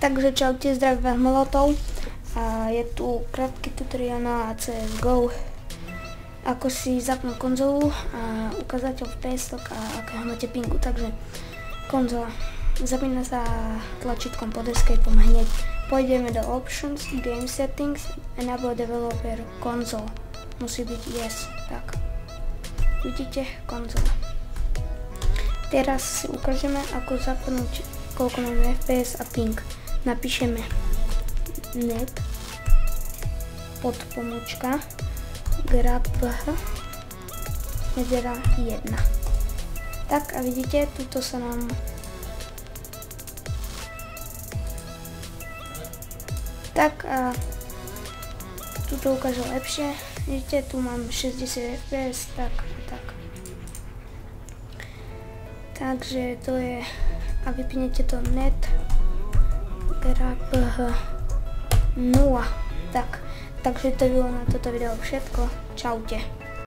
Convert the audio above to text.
Takže čaute, zdraví vás Molotov a je tu krátky tutoriál na CSGO, ako si zapnúť konzolu a ukazateľ FPS a akého máte pingu. Takže konzola zapína sa tlačítkom pod escape hneď. Pôjdeme do Options, Game Settings, Enable Developer Console. Musí byť yes, tak. Vidíte, konzola. Teraz si ukážeme, ako zapnúť, koľko máme FPS a ping. Napíšeme net podpomočka grab 1. Tak a vidíte, tuto sa nám tak a tuto ukáže lepšie. Vidíte, tu mám 60 fps, tak a tak. Takže to je, a vypnete to net grab 0. Tak, takže to bylo na toto video všetko. Čaute.